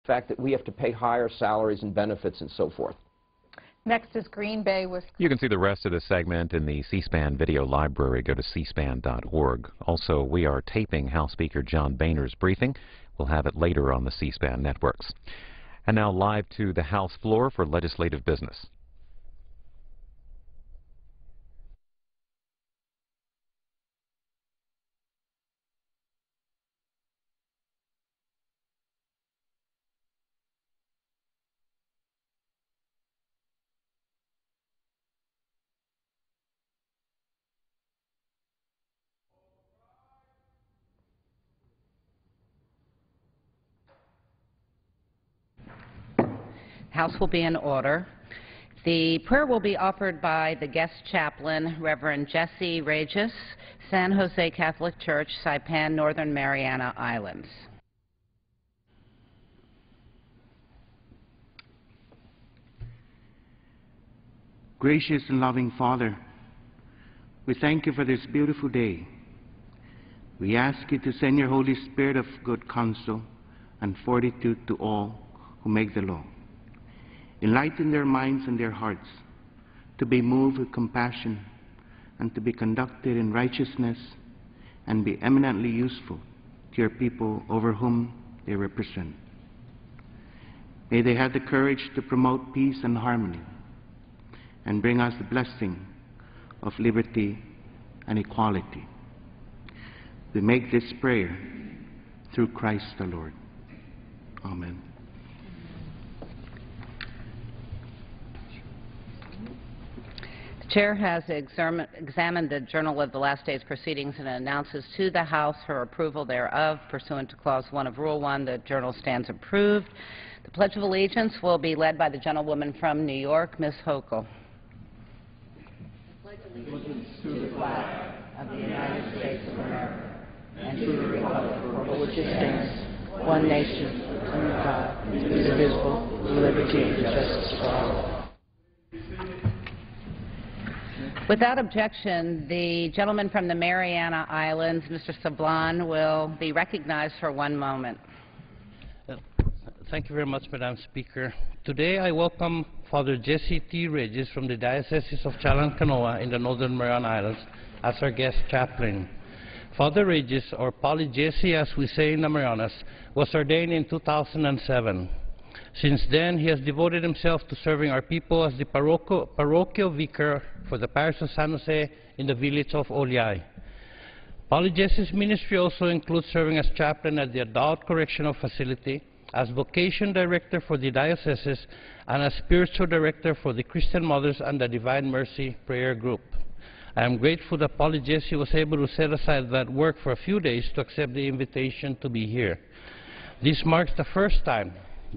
fact that we have to pay higher salaries and benefits and so forth. Next is Green Bay, Wisconsin. You can see the rest of the segment in the C-SPAN video library. Go to cspan.org. Also, we are taping House Speaker John Boehner's briefing. We'll have it later on the C-SPAN networks. And now live to the House floor for legislative business. House will be in order. The prayer will be offered by the guest chaplain, Reverend Jesse Regis, San Jose Catholic Church, Saipan, Northern Mariana Islands. Gracious and loving Father, we thank you for this beautiful day. We ask you to send your Holy Spirit of good counsel and fortitude to all who make the law. Enlighten their minds and their hearts to be moved with compassion and to be conducted in righteousness and be eminently useful to your people over whom they represent. May they have the courage to promote peace and harmony and bring us the blessing of liberty and equality. We make this prayer through Christ the Lord. Amen. The Chair has examined the Journal of the last day's proceedings and announces to the House her approval thereof. Pursuant to Clause 1 of Rule 1, the Journal stands approved. The Pledge of Allegiance will be led by the gentlewoman from New York, Ms. Hochul. Pledge allegiance to the flag of the United States of America and to the republic for which it stands, one nation, under God, indivisible, with liberty and justice for all. Without objection, the gentleman from the Mariana Islands, Mr. Sablan, will be recognized for 1 moment. Thank you very much, Madam Speaker. Today I welcome Father Jesse T. Regis from the Diocese of Chalancanoa in the Northern Mariana Islands as our guest chaplain. Father Regis, or Pali Jesse as we say in the Marianas, was ordained in 2007. Since then, he has devoted himself to serving our people as the parochial vicar for the parish of San Jose in the village of Oliay. Pali Jesse's ministry also includes serving as chaplain at the Adult Correctional Facility, as vocation director for the diocese, and as spiritual director for the Christian Mothers and the Divine Mercy Prayer Group. I am grateful that Pali Jesse was able to set aside that work for a few days to accept the invitation to be here. This marks the first time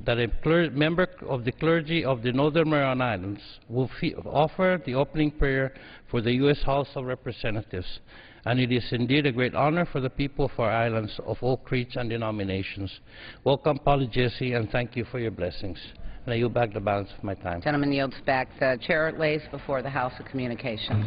that a member of the clergy of the Northern Mariana Islands will offer the opening prayer for the U.S. House of Representatives. And it is indeed a great honor for the people of our islands of all creeds and denominations. Welcome, Pali Jesse, and thank you for your blessings. And I yield back the balance of my time. Gentleman yields back. The Chair lays before the House of Communication.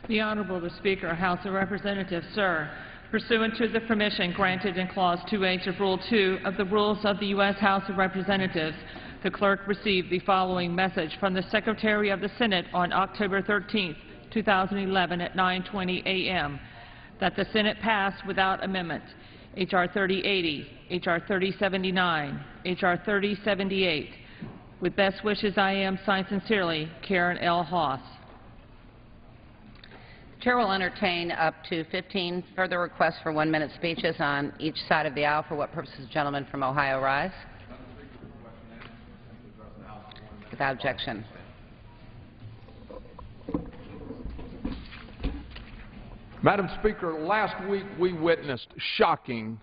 The Honorable the Speaker, House of Representatives, sir. Pursuant to the permission granted in Clause 2H of Rule 2 of the Rules of the U.S. House of Representatives, the clerk received the following message from the Secretary of the Senate on October 13, 2011 at 9:20 a.m. that the Senate passed without amendment H.R. 3080, H.R. 3079, H.R. 3078. With best wishes, I am, signed sincerely, Karen L. Haas. The Chair will entertain up to 15 further requests for 1-minute speeches on each side of the aisle. For what purposes, the gentleman from Ohio rise? Without objection. Madam Speaker, last week we witnessed shocking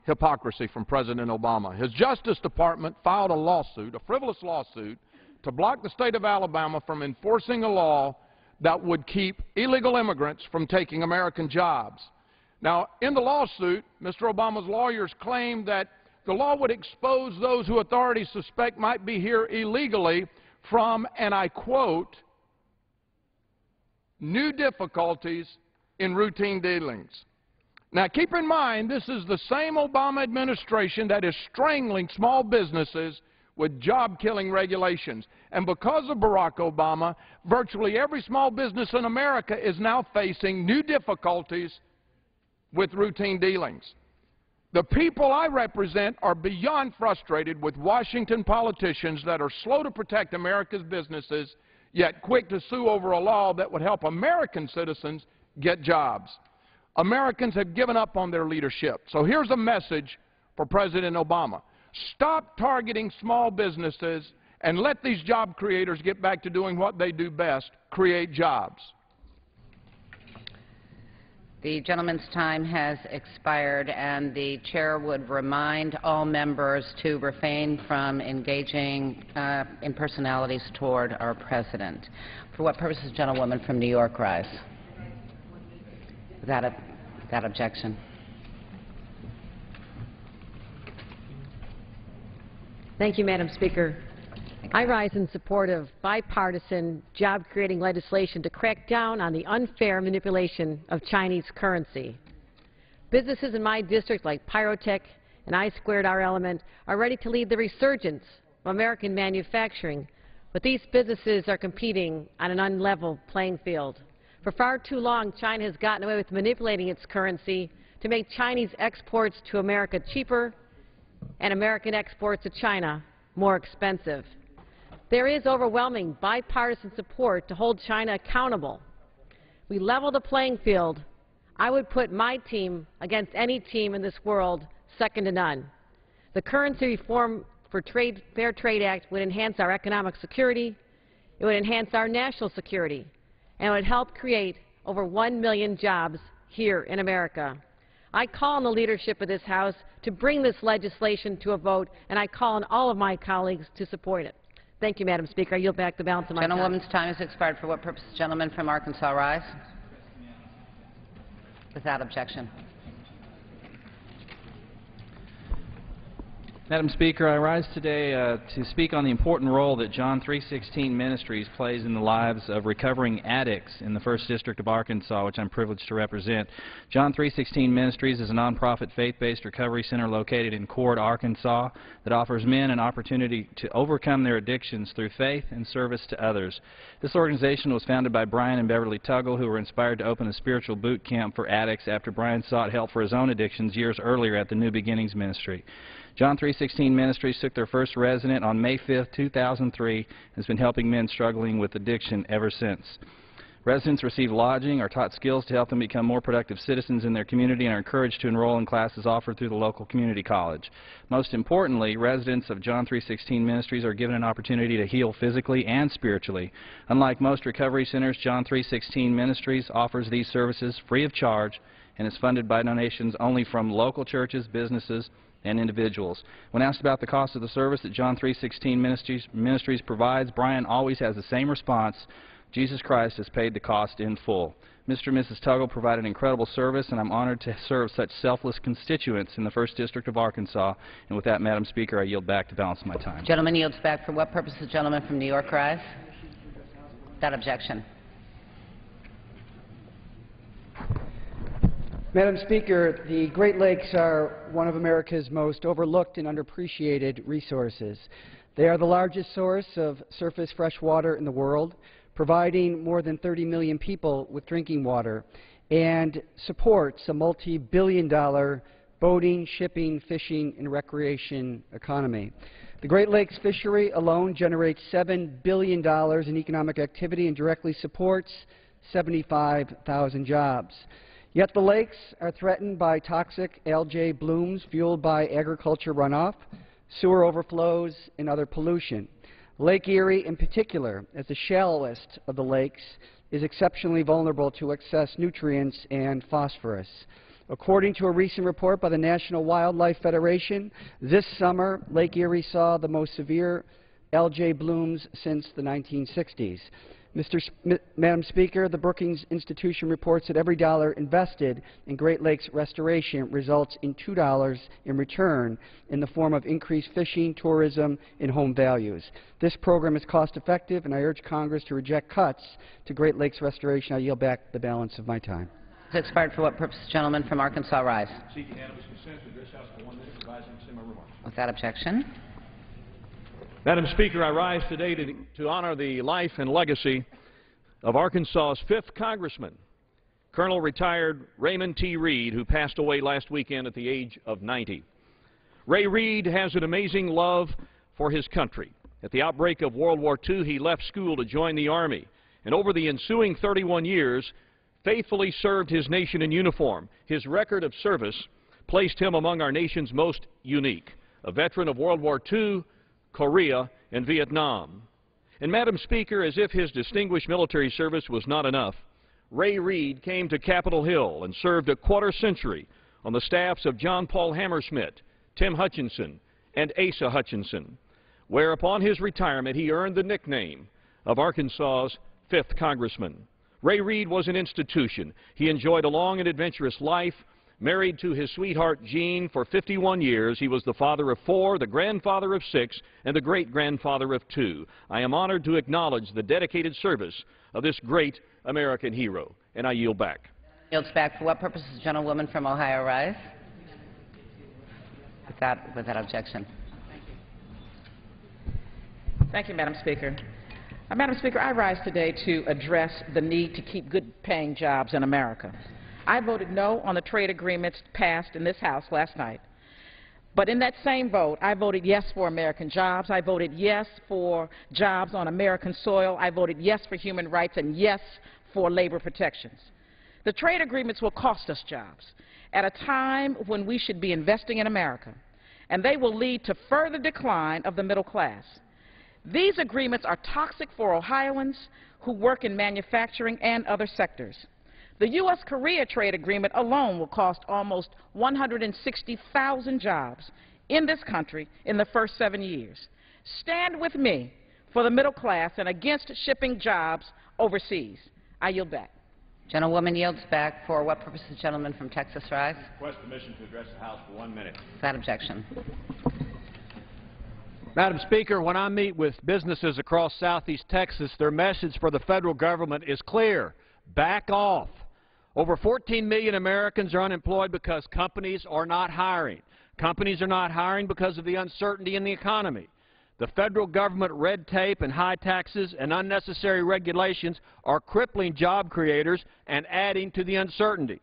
hypocrisy from President Obama. His Justice Department filed a lawsuit, a frivolous lawsuit, to block the state of Alabama from enforcing a law that would keep illegal immigrants from taking American jobs. Now, in the lawsuit, Mr. Obama's lawyers claimed that the law would expose those who authorities suspect might be here illegally from, and I quote, new difficulties in routine dealings. Now, keep in mind, this is the same Obama administration that is strangling small businesses with job-killing regulations. And because of Barack Obama, virtually every small business in America is now facing new difficulties with routine dealings. The people I represent are beyond frustrated with Washington politicians that are slow to protect America's businesses, yet quick to sue over a law that would help American citizens get jobs. Americans have given up on their leadership. So here's a message for President Obama. Stop targeting small businesses and let these job creators get back to doing what they do best, create jobs. The gentleman's time has expired, and the chair would remind all members to refrain from engaging in personalities toward our president. For what purpose does the gentlewoman from New York rise? Without objection. Thank you, Madam Speaker. I rise in support of bipartisan, job-creating legislation to crack down on the unfair manipulation of Chinese currency. Businesses in my district like Pyrotech and I2R Element are ready to lead the resurgence of American manufacturing, but these businesses are competing on an unlevel playing field. For far too long, China has gotten away with manipulating its currency to make Chinese exports to America cheaper and American exports to China more expensive. There is overwhelming bipartisan support to hold China accountable. We level the playing field. I would put my team against any team in this world, second to none. The Currency Reform for Fair Trade Act would enhance our economic security, it would enhance our national security, and it would help create over 1 million jobs here in America. I call on the leadership of this House to bring this legislation to a vote, and I call on all of my colleagues to support it. Thank you, Madam Speaker. I yield back the balance of my time. Gentlewoman's time has expired. For what purpose? Gentleman from Arkansas rise. Without objection. Madam Speaker, I rise today to speak on the important role that John 3:16 Ministries plays in the lives of recovering addicts in the 1st District of Arkansas, which I'm privileged to represent. John 3:16 Ministries is a nonprofit faith-based recovery center located in Cord, Arkansas, that offers men an opportunity to overcome their addictions through faith and service to others. This organization was founded by Brian and Beverly Tuggle, who were inspired to open a spiritual boot camp for addicts after Brian sought help for his own addictions years earlier at the New Beginnings Ministry. John 3:16 Ministries took their first resident on May 5, 2003, and has been helping men struggling with addiction ever since. Residents receive lodging, are taught skills to help them become more productive citizens in their community, and are encouraged to enroll in classes offered through the local community college. Most importantly, residents of John 3:16 Ministries are given an opportunity to heal physically and spiritually. Unlike most recovery centers, John 3:16 Ministries offers these services free of charge and is funded by donations only from local churches, businesses, and individuals. When asked about the cost of the service that John 3:16 Ministries provides, Brian always has the same response: Jesus Christ has paid the cost in full. Mr. and Mrs. Tuggle provide an incredible service, and I'm honored to serve such selfless constituents in the 1st District of Arkansas. And with that, Madam Speaker, I yield back to balance my time. Gentleman yields back. For what purpose the gentleman from New York rise? Without objection. Madam Speaker, the Great Lakes are one of America's most overlooked and underappreciated resources. They are the largest source of surface fresh water in the world, providing more than 30 million people with drinking water, and supports a multi-billion-dollar boating, shipping, fishing, and recreation economy. The Great Lakes fishery alone generates $7 billion in economic activity and directly supports 75,000 jobs. Yet the lakes are threatened by toxic algae blooms fueled by agriculture runoff, sewer overflows, and other pollution. Lake Erie, in particular, as the shallowest of the lakes, is exceptionally vulnerable to excess nutrients and phosphorus. According to a recent report by the National Wildlife Federation, this summer, Lake Erie saw the most severe algae blooms since the 1960s. Madam Speaker, the Brookings Institution reports that every dollar invested in Great Lakes restoration results in $2 in return in the form of increased fishing, tourism, and home values. This program is cost-effective, and I urge Congress to reject cuts to Great Lakes restoration. I yield back the balance of my time. Has expired. For what purpose? Gentleman from Arkansas rise. Seek unanimous consent to address House for 1 minute, advising my remarks. Without objection. Madam Speaker, I rise today to honor the life and legacy of Arkansas's 5th Congressman, Colonel retired Raymond T. Reed, who passed away last weekend at the age of 90. Ray Reed has an amazing love for his country. At the outbreak of World War II, he left school to join the Army, and over the ensuing 31 years, faithfully served his nation in uniform. His record of service placed him among our nation's most unique, a veteran of World War II, Korea, and Vietnam. And Madam Speaker, as if his distinguished military service was not enough, Ray Reed came to Capitol Hill and served a quarter-century on the staffs of John Paul Hammersmith, Tim Hutchinson, and Asa Hutchinson, where upon his retirement he earned the nickname of Arkansas's 5th Congressman. Ray Reed was an institution. He enjoyed a long and adventurous life. Married to his sweetheart Jean for 51 years, he was the father of 4, the grandfather of 6, and the great-grandfather of 2. I am honored to acknowledge the dedicated service of this great American hero, and I yield back. Yields back. For what purpose? Gentlewoman from Ohio rise. Without objection. Thank you, Madam Speaker. Madam Speaker, I rise today to address the need to keep good-paying jobs in America. I voted no on the trade agreements passed in this House last night. But in that same vote, I voted yes for American jobs. I voted yes for jobs on American soil. I voted yes for human rights and yes for labor protections. The trade agreements will cost us jobs at a time when we should be investing in America, and they will lead to further decline of the middle class. These agreements are toxic for Ohioans who work in manufacturing and other sectors. The U.S.-Korea trade agreement alone will cost almost 160,000 jobs in this country in the first 7 years. Stand with me for the middle class and against shipping jobs overseas. I yield back. Gentlewoman yields back. For what purpose? The gentleman from Texas rise. Request permission to address the House for 1 minute. Without objection. Madam Speaker, when I meet with businesses across southeast Texas, their message for the federal government is clear: back off. Over 14 million Americans are unemployed because companies are not hiring. Companies are not hiring because of the uncertainty in the economy. The federal government red tape and high taxes and unnecessary regulations are crippling job creators and adding to the uncertainty.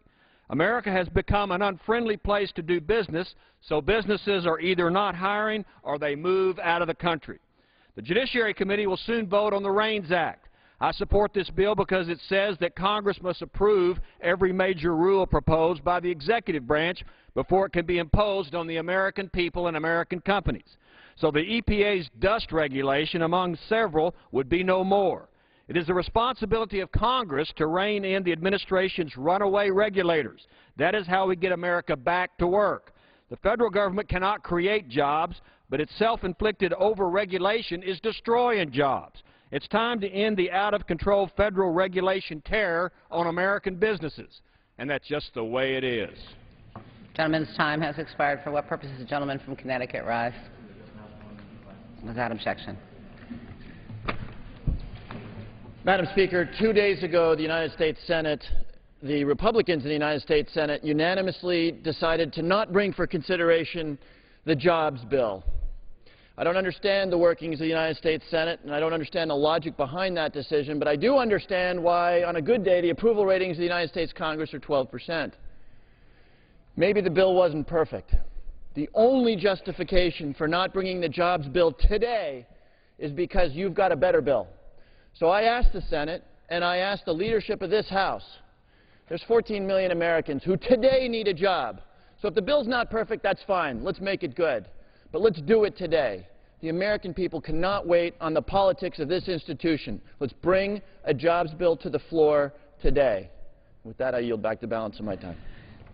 America has become an unfriendly place to do business, so businesses are either not hiring or they move out of the country. The Judiciary Committee will soon vote on the REINS Act. I support this bill because it says that Congress must approve every major rule proposed by the executive branch before it can be imposed on the American people and American companies. So the EPA's dust regulation, among several, would be no more. It is the responsibility of Congress to rein in the administration's runaway regulators. That is how we get America back to work. The federal government cannot create jobs, but its self-inflicted over-regulation is destroying jobs. It's time to end the out-of-control federal regulation terror on American businesses, and that's just the way it is. Gentleman's time has expired. For what purpose? The gentleman from Connecticut rise. Without objection. Madam Speaker, 2 days ago, the United States Senate, the Republicans in the United States Senate unanimously decided to not bring for consideration the jobs bill. I don't understand the workings of the United States Senate, and I don't understand the logic behind that decision, but I do understand why, on a good day, the approval ratings of the United States Congress are 12%. Maybe the bill wasn't perfect. The only justification for not bringing the jobs bill today is because you've got a better bill. So I asked the Senate, and I asked the leadership of this House. There's 14 million Americans who today need a job. So if the bill's not perfect, that's fine. Let's make it good. But let's do it today. The American people cannot wait on the politics of this institution. Let's bring a jobs bill to the floor today. With that, I yield back the balance of my time.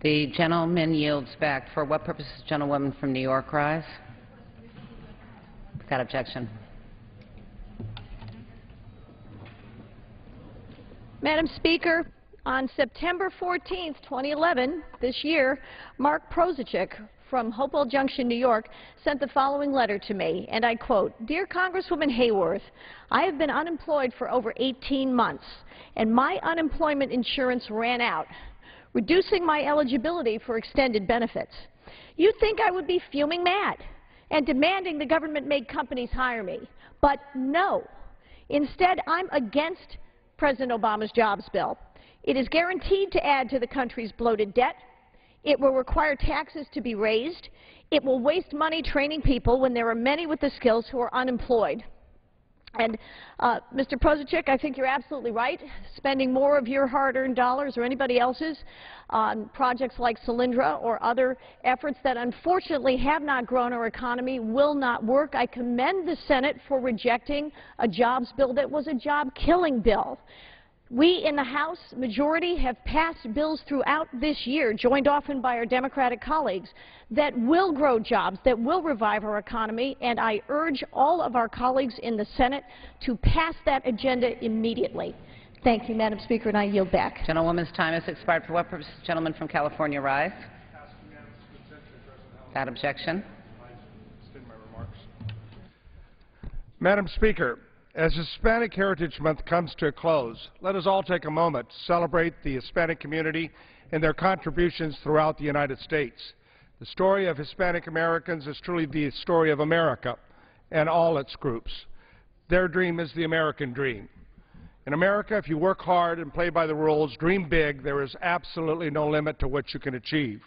The gentleman yields back. For what purpose? The gentlewoman from New York rise. Without objection. Madam Speaker, on September 14th, 2011, this year, Mark Prozachik from Hopewell Junction, New York, sent the following letter to me, and I quote, "Dear Congresswoman Hayworth, I have been unemployed for over 18 months, and my unemployment insurance ran out. reducing my eligibility for extended benefits. You'd think I would be fuming mad and demanding the government make companies hire me. But no. Instead, I'm against President Obama's jobs bill. It is guaranteed to add to the country's bloated debt. It will require taxes to be raised. It will waste money training people when there are many with the skills who are unemployed. And, Mr. Prozachik, I think you're absolutely right. Spending more of your hard-earned dollars or anybody else's on projects like Solyndra or other efforts that unfortunately have not grown our economy will not work. I commend the Senate for rejecting a jobs bill that was a job-killing bill. We in the House majority have passed bills throughout this year, joined often by our Democratic colleagues, that will grow jobs, that will revive our economy, and I urge all of our colleagues in the Senate to pass that agenda immediately. Thank you, Madam Speaker, and I yield back. Gentlewoman's time has expired. For what purpose? Gentleman from California rise. Without objection. Madam Speaker, as Hispanic Heritage Month comes to a close, let us all take a moment to celebrate the Hispanic community and their contributions throughout the United States. The story of Hispanic Americans is truly the story of America and all its groups. Their dream is the American dream. In America, if you work hard and play by the rules, dream big, there is absolutely no limit to what you can achieve.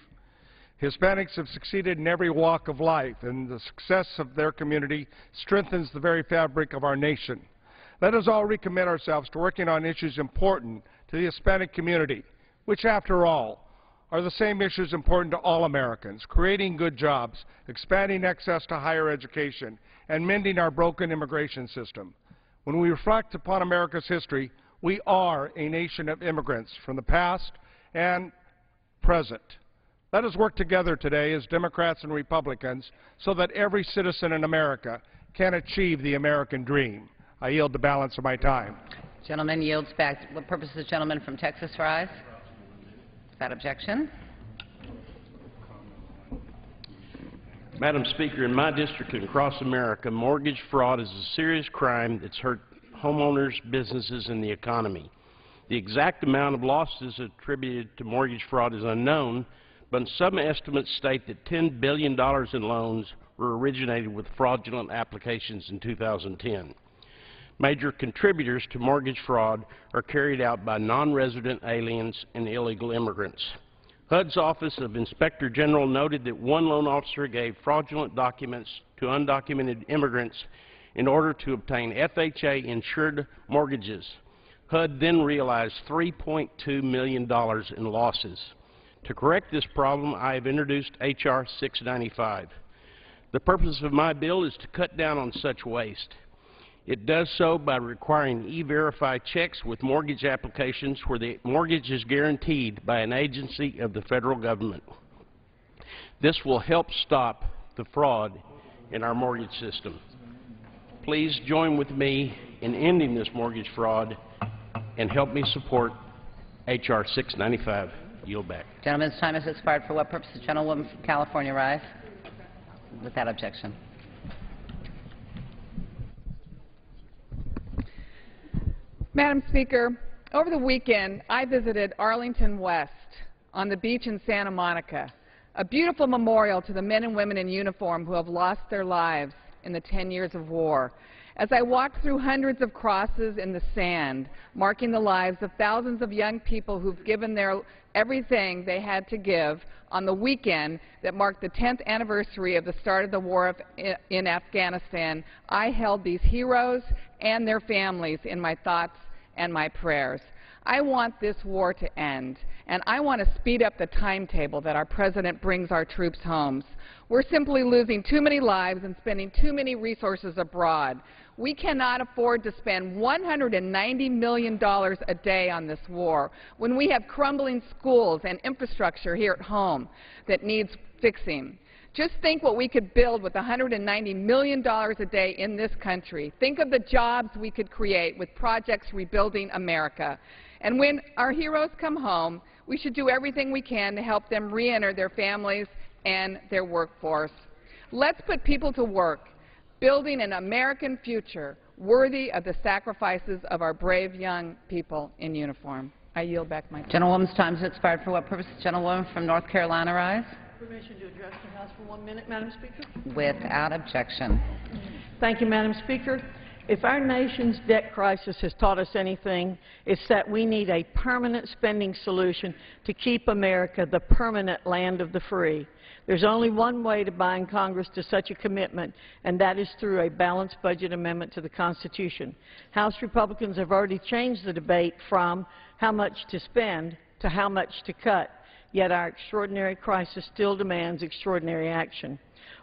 Hispanics have succeeded in every walk of life, and the success of their community strengthens the very fabric of our nation. Let us all recommit ourselves to working on issues important to the Hispanic community, which, after all, are the same issues important to all Americans: creating good jobs, expanding access to higher education, and mending our broken immigration system. When we reflect upon America's history, we are a nation of immigrants from the past and present. Let us work together today as Democrats and Republicans so that every citizen in America can achieve the American dream. I yield the balance of my time. Gentleman yields back. What purpose does the gentleman from Texas rise? Without objection. Madam Speaker, in my district and across America, mortgage fraud is a serious crime that's hurt homeowners, businesses, and the economy. The exact amount of losses attributed to mortgage fraud is unknown, but some estimates state that $10 billion in loans were originated with fraudulent applications in 2010. Major contributors to mortgage fraud are carried out by non-resident aliens and illegal immigrants. HUD's Office of Inspector General noted that one loan officer gave fraudulent documents to undocumented immigrants in order to obtain FHA-insured mortgages. HUD then realized $3.2 million in losses. To correct this problem, I have introduced H.R. 695. The purpose of my bill is to cut down on such waste. It does so by requiring E-Verify checks with mortgage applications where the mortgage is guaranteed by an agency of the federal government. This will help stop the fraud in our mortgage system. Please join with me in ending this mortgage fraud and help me support H.R. 695. Yield back. Gentleman's time has expired. For what purpose does the gentlewoman from California rise? Without objection. Madam Speaker, over the weekend, I visited Arlington West on the beach in Santa Monica, a beautiful memorial to the men and women in uniform who have lost their lives in the 10 years of war. As I walked through hundreds of crosses in the sand, marking the lives of thousands of young people who've given their everything they had to give on the weekend that marked the 10th anniversary of the start of the war in Afghanistan, I held these heroes and their families in my thoughts and my prayers. I want this war to end, and I want to speed up the timetable that our President brings our troops home. We're simply losing too many lives and spending too many resources abroad. We cannot afford to spend $190 million a day on this war when we have crumbling schools and infrastructure here at home that needs fixing. Just think what we could build with $190 million a day in this country. Think of the jobs we could create with projects rebuilding America. And when our heroes come home, we should do everything we can to help them re-enter their families and their workforce. Let's put people to work, building an American future worthy of the sacrifices of our brave young people in uniform. I yield back my time. Gentlewoman's time has expired. For what purpose? The gentlewoman from North Carolina rise. Permission to address the House for 1 minute, Madam Speaker. Without objection. Thank you, Madam Speaker. If our nation's debt crisis has taught us anything, it's that we need a permanent spending solution to keep America the permanent land of the free. There's only one way to bind Congress to such a commitment, and that is through a balanced budget amendment to the Constitution. House Republicans have already changed the debate from how much to spend to how much to cut, yet our extraordinary crisis still demands extraordinary action.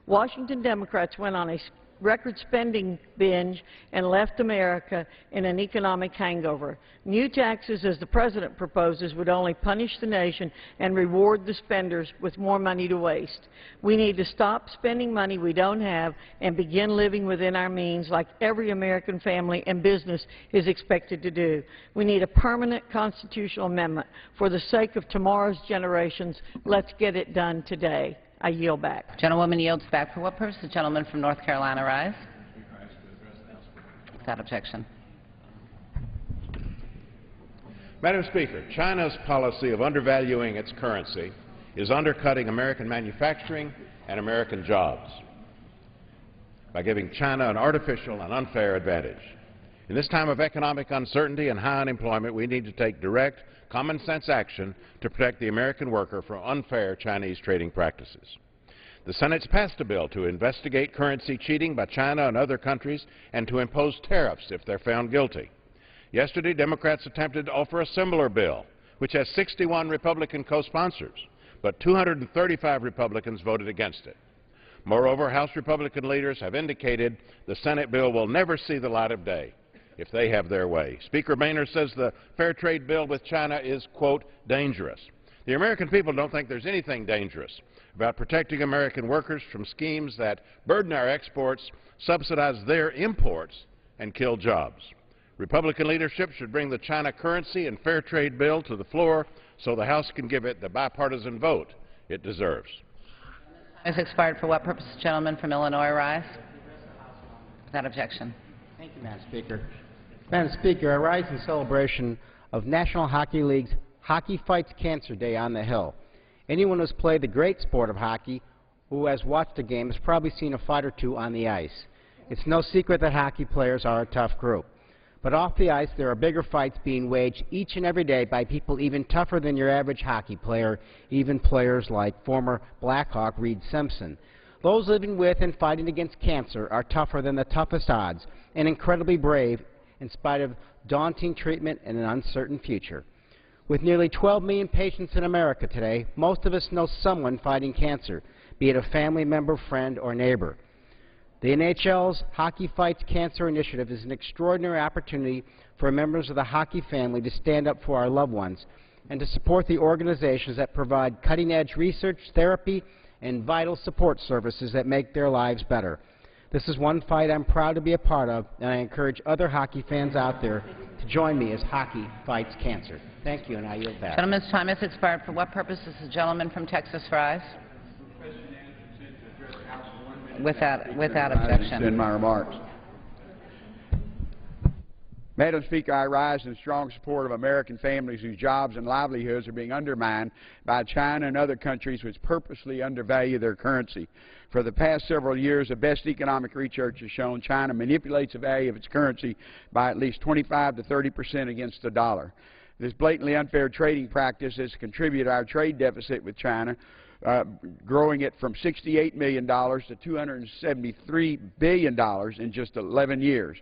Washington Democrats went on a record spending binge and left America in an economic hangover. New taxes, as the President proposes, would only punish the nation and reward the spenders with more money to waste. We need to stop spending money we don't have and begin living within our means like every American family and business is expected to do. We need a permanent constitutional amendment. For the sake of tomorrow's generations, let's get it done today. I yield back. Gentlewoman yields back. For what purpose? The gentleman from North Carolina rise. Without objection. Madam Speaker, China's policy of undervaluing its currency is undercutting American manufacturing and American jobs by giving China an artificial and unfair advantage. In this time of economic uncertainty and high unemployment, we need to take direct, common-sense action to protect the American worker from unfair Chinese trading practices. The Senate's passed a bill to investigate currency cheating by China and other countries and to impose tariffs if they're found guilty. Yesterday, Democrats attempted to offer a similar bill, which has 61 Republican co-sponsors, but 235 Republicans voted against it. Moreover, House Republican leaders have indicated the Senate bill will never see the light of day if they have their way. Speaker Boehner says the fair trade bill with China is, quote, dangerous. The American people don't think there's anything dangerous about protecting American workers from schemes that burden our exports, subsidize their imports, and kill jobs. Republican leadership should bring the China currency and fair trade bill to the floor so the House can give it the bipartisan vote it deserves. Has expired. For what purpose? The gentleman from Illinois rise. Without objection. Thank you, Madam Speaker. Madam Speaker, I rise in celebration of National Hockey League's Hockey Fights Cancer Day on the Hill. Anyone who's played the great sport of hockey, who has watched a game, has probably seen a fight or two on the ice. It's no secret that hockey players are a tough group. But off the ice, there are bigger fights being waged each and every day by people even tougher than your average hockey player, even players like former Blackhawk Reed Simpson. Those living with and fighting against cancer are tougher than the toughest odds and incredibly brave in spite of daunting treatment and an uncertain future. With nearly 12 million patients in America today, most of us know someone fighting cancer, be it a family member, friend, or neighbor. The NHL's Hockey Fights Cancer Initiative is an extraordinary opportunity for members of the hockey family to stand up for our loved ones and to support the organizations that provide cutting-edge research, therapy, and vital support services that make their lives better. This is one fight I'm proud to be a part of, and I encourage other hockey fans out there to join me as hockey fights cancer. Thank you, and I yield back. Gentleman's time has expired. For what purpose does the gentleman from Texas rise? Without objection. In my remarks. Madam Speaker, I rise in strong support of American families whose jobs and livelihoods are being undermined by China and other countries which purposely undervalue their currency. For the past several years, the best economic research has shown China manipulates the value of its currency by at least 25 to 30% against the dollar. This blatantly unfair trading practice has contributed to our trade deficit with China, growing it from $68 million to $273 billion in just 11 years.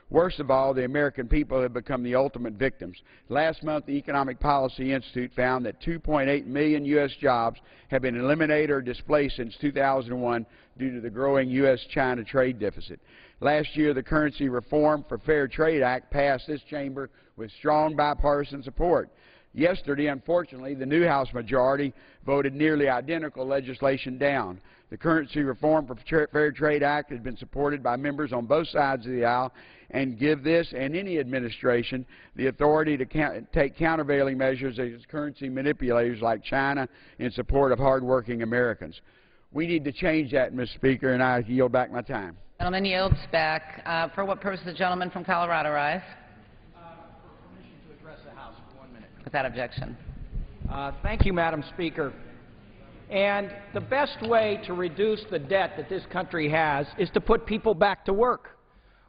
Worst of all, the American people have become the ultimate victims. Last month, the Economic Policy Institute found that 2.8 million U.S. jobs have been eliminated or displaced since 2001 due to the growing U.S.-China trade deficit. Last year, the Currency Reform for Fair Trade Act passed this chamber with strong bipartisan support. Yesterday, unfortunately, the new House majority voted nearly identical legislation down. The Currency Reform for Fair Trade Act has been supported by members on both sides of the aisle and give this and any administration the authority to take countervailing measures against currency manipulators like China in support of hardworking Americans. We need to change that, Mr. Speaker, and I yield back my time. Gentleman yields back. For what purpose the gentleman from Colorado rise? Without objection. Thank you, Madam Speaker. And the best way to reduce the debt that this country has is to put people back to work.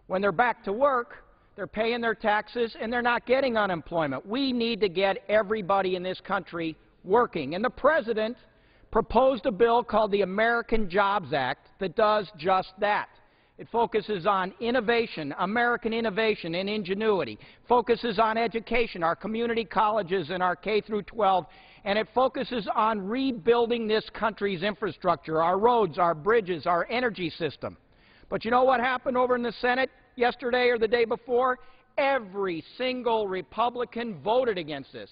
When they're back to work, they're paying their taxes and they're not getting unemployment. We need to get everybody in this country working. And the President proposed a bill called the American Jobs Act that does just that. It focuses on innovation, American innovation and ingenuity, focuses on education, our community colleges and our K through 12, and it focuses on rebuilding this country's infrastructure, our roads, our bridges, our energy system. But you know what happened over in the Senate yesterday or the day before? Every single Republican voted against this.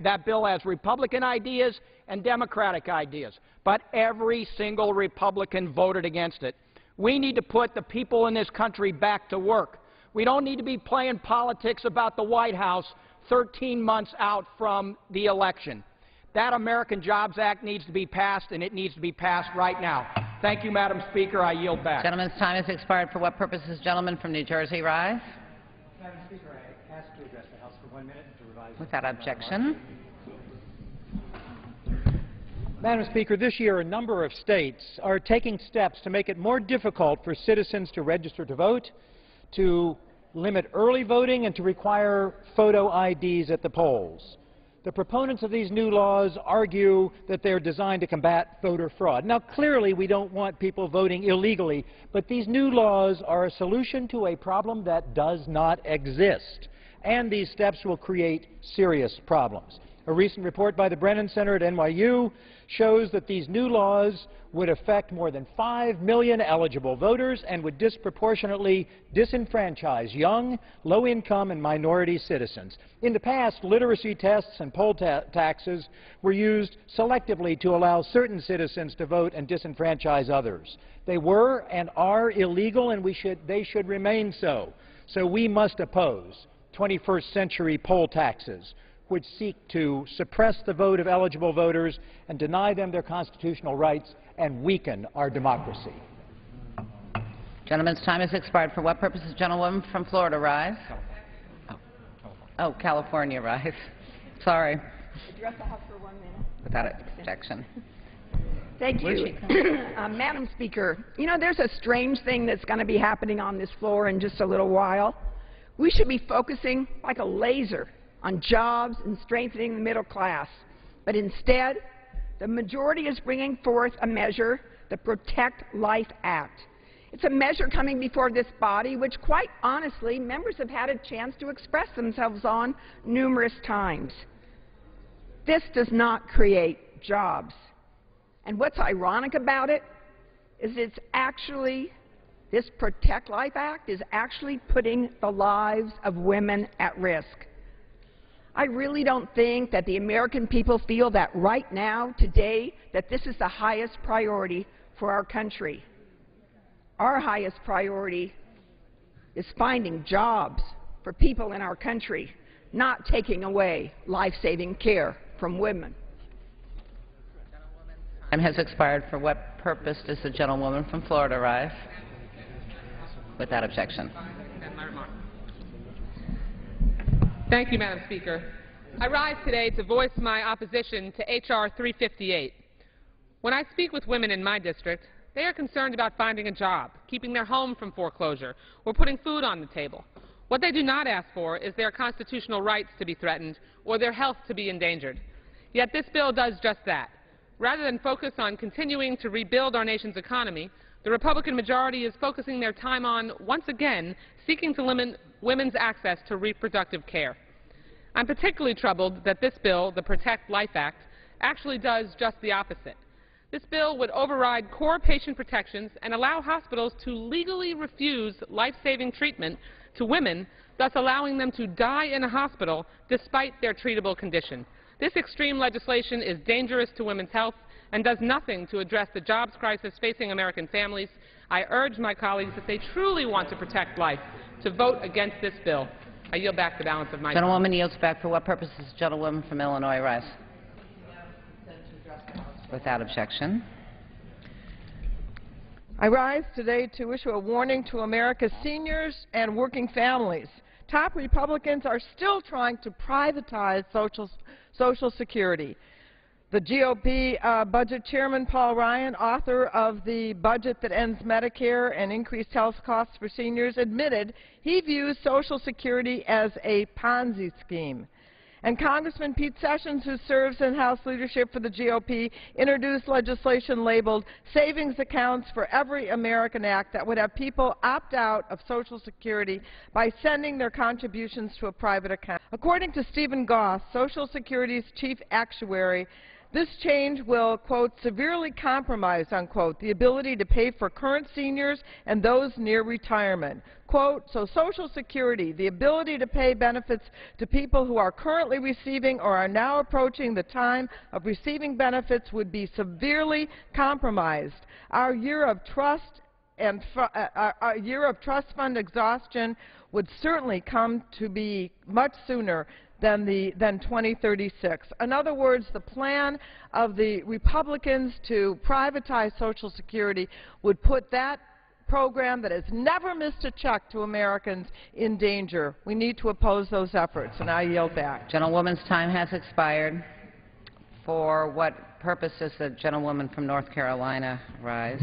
That bill has Republican ideas and Democratic ideas, but every single Republican voted against it. We need to put the people in this country back to work. We don't need to be playing politics about the White House 13 months out from the election. That American Jobs Act needs to be passed, and it needs to be passed right now. Thank you, Madam Speaker. I yield back. Gentleman's time has expired. For what purposes, gentleman from New Jersey, rise? Madam Speaker, I ask to address the House for 1 minute and to revise. Without objection. Madam Speaker, this year a number of states are taking steps to make it more difficult for citizens to register to vote, to limit early voting, and to require photo IDs at the polls. The proponents of these new laws argue that they're designed to combat voter fraud. Now, clearly, we don't want people voting illegally, but these new laws are a solution to a problem that does not exist, and these steps will create serious problems. A recent report by the Brennan Center at NYU shows that these new laws would affect more than 5 million eligible voters and would disproportionately disenfranchise young, low-income, and minority citizens. In the past, literacy tests and poll taxes were used selectively to allow certain citizens to vote and disenfranchise others. They were and are illegal, and they should remain so. So we must oppose 21st century poll taxes, which seek to suppress the vote of eligible voters and deny them their constitutional rights and weaken our democracy. Gentleman's time has expired. For what purposes, gentlewoman from Florida, rise? Oh, California, rise. Sorry. Address the House for 1 minute. Without objection. Thank you. Madam Speaker, you know, there's a strange thing that's going to be happening on this floor in just a little while. We should be focusing like a laser on jobs and strengthening the middle class. But instead, the majority is bringing forth a measure, the Protect Life Act. It's a measure coming before this body which, quite honestly, members have had a chance to express themselves on numerous times. This does not create jobs. And what's ironic about it is this Protect Life Act is actually putting the lives of women at risk. I really don't think that the American people feel that right now, today, that this is the highest priority for our country. Our highest priority is finding jobs for people in our country, not taking away life-saving care from women. Time has expired. For what purpose does the gentlewoman from Florida rise? Without objection. Thank you, Madam Speaker. I rise today to voice my opposition to H.R. 358. When I speak with women in my district, they are concerned about finding a job, keeping their home from foreclosure, or putting food on the table. What they do not ask for is their constitutional rights to be threatened or their health to be endangered. Yet this bill does just that. Rather than focus on continuing to rebuild our nation's economy, the Republican majority is focusing their time on, once again, seeking to limit women's access to reproductive care. I'm particularly troubled that this bill, the Protect Life Act, actually does just the opposite. This bill would override core patient protections and allow hospitals to legally refuse life-saving treatment to women, thus allowing them to die in a hospital despite their treatable condition. This extreme legislation is dangerous to women's health and does nothing to address the jobs crisis facing American families. I urge my colleagues, if they truly want to protect life, to vote against this bill. I yield back the balance of my time. Gentlewoman yields back. For what purposes, gentlewoman from Illinois, rise. Without objection. I rise today to issue a warning to America's seniors and working families top Republicans are still trying to privatize Social Security. The GOP budget chairman, Paul Ryan, author of the budget that ends Medicare and increased health costs for seniors, admitted he views Social Security as a Ponzi scheme. And Congressman Pete Sessions, who serves in House leadership for the GOP, introduced legislation labeled Savings Accounts for Every American Act that would have people opt out of Social Security by sending their contributions to a private account. According to Stephen Goss, Social Security's chief actuary, this change will, quote, severely compromise, unquote, the ability to pay for current seniors and those near retirement. Quote, so Social Security, the ability to pay benefits to people who are currently receiving or are now approaching the time of receiving benefits would be severely compromised. Our year of trust fund exhaustion would certainly come to be much sooner than 2036. In other words, the plan of the Republicans to privatize Social Security would put that program that has never missed a check to Americans in danger. We need to oppose those efforts, and I yield back. Gentlewoman's time has expired. For what purpose does the gentlewoman from North Carolina rise?